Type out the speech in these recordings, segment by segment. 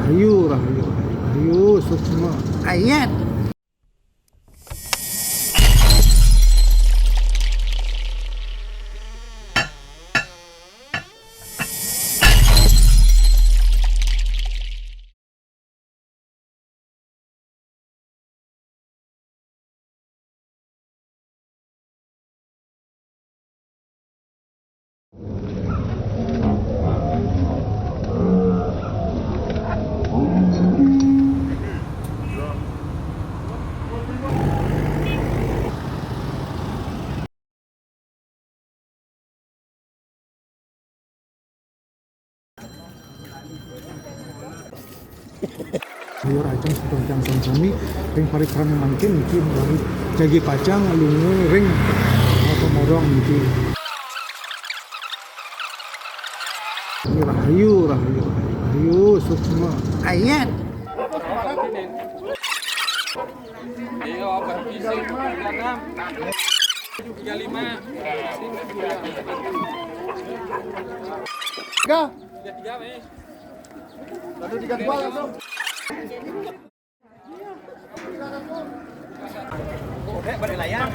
Rahayu, Rahayu, Rahayu, Sukma ayat. Sayur ajang sepanjang sami ring parikrama mangkin mungkin dari jagi pacang lungu ring atau morong mungkin. Ini Rahayu, Rahayu, Rahayu, Sukma ayat. Iya, bervisi 35. Tiga. 33, Mas. Lalu 32 langsung. Balik layar.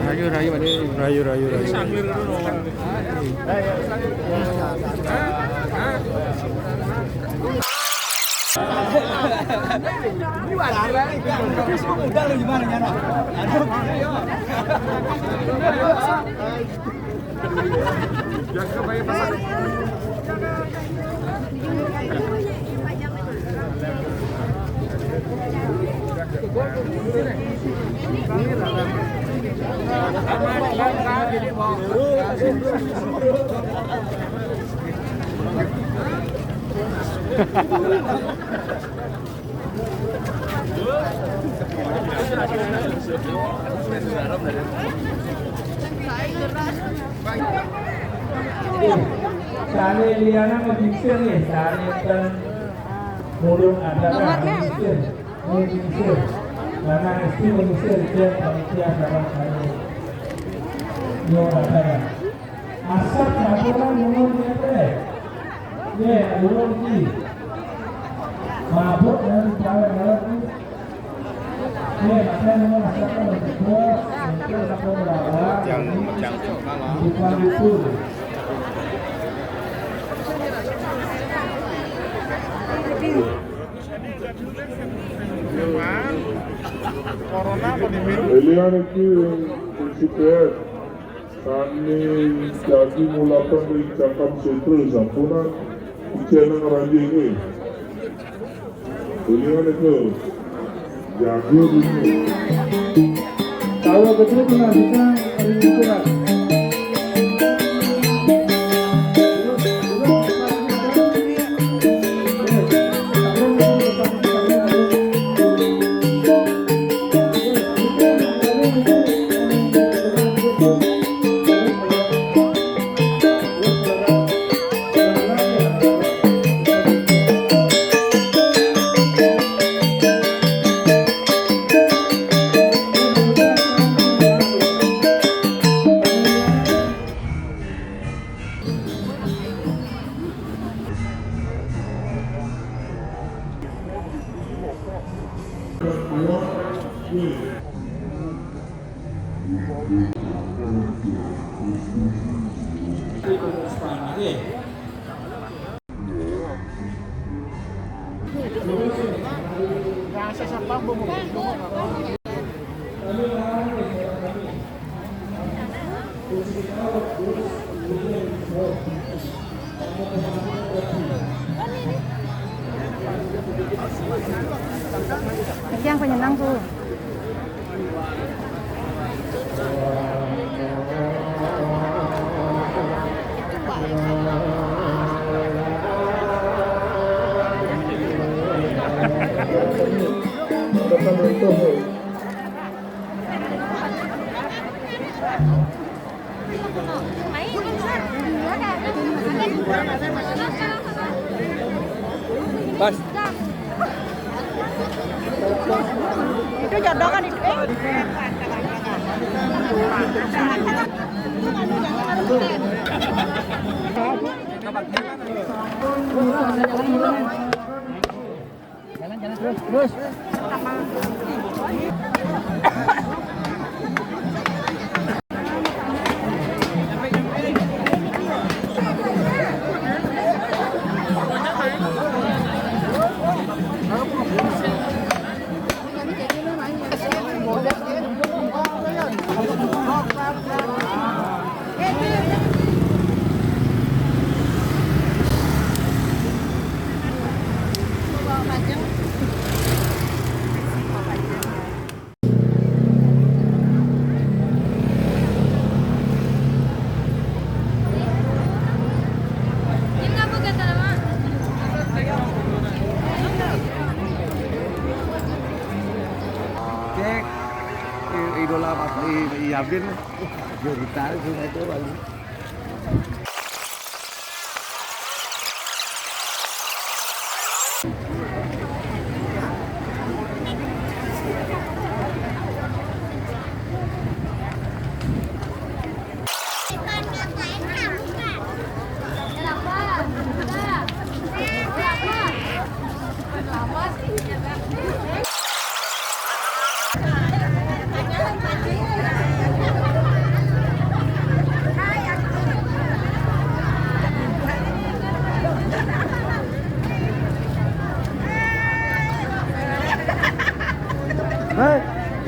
Rahayu, Rahayu, Rahayu, Rahayu, Rahayu. Sari Liana mengisir nih, sari dan mulung adalah mengisir, mana isti mengisir dia panitia dalam hari yo ada. Asap laporan mulung dia teh, ye mulung ni, mabuk dan cawe dalam ye macam mana asapnya berdua, mungkin laporan lawan, bukan itu. Elian aqui, prinsipnya kami jadi mulakan dari cakap sentral zampunan channel raja ini. Elian itu jago ini. Kalau betul kita bisa menentukan. Yang penyenang tuh. Bas. Itu jodoh kan itu. Jalan terus. Cek idola Bapak Yabin Jurita itu lagi.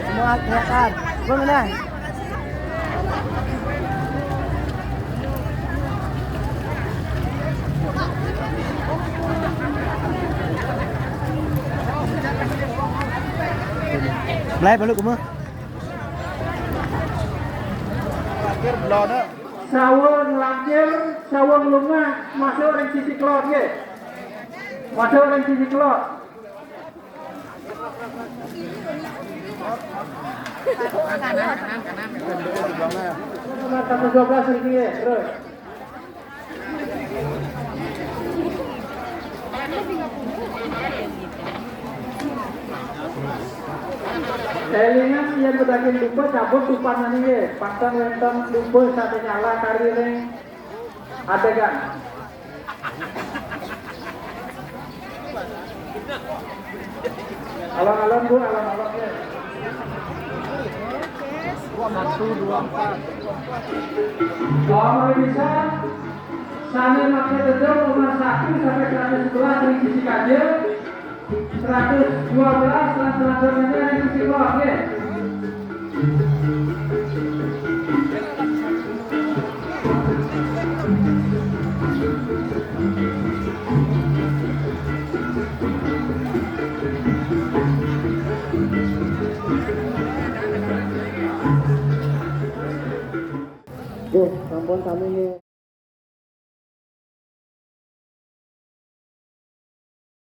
Semua kelihatan. Bagaimana? Mulai balik kumah. Terakhir belum ada. Sawung langkir, sawung lunga, masuk orang sisi kelot ye. Masuk orang sisi kelot. Kanan. 12 lagi ye, terus. Selingan yang berdagang lupa cabut tupan ini ye, pasang lentong lupa sate nyala kari ring adegan. Alon-alon bu, alon-alon ye. 1, 2, 4. Kalau bisa, sana makin tetap rumah sakit sampai 111 dari sisi kajian. 112 dan selanjutnya dari sisi bawah ya. Sampun kami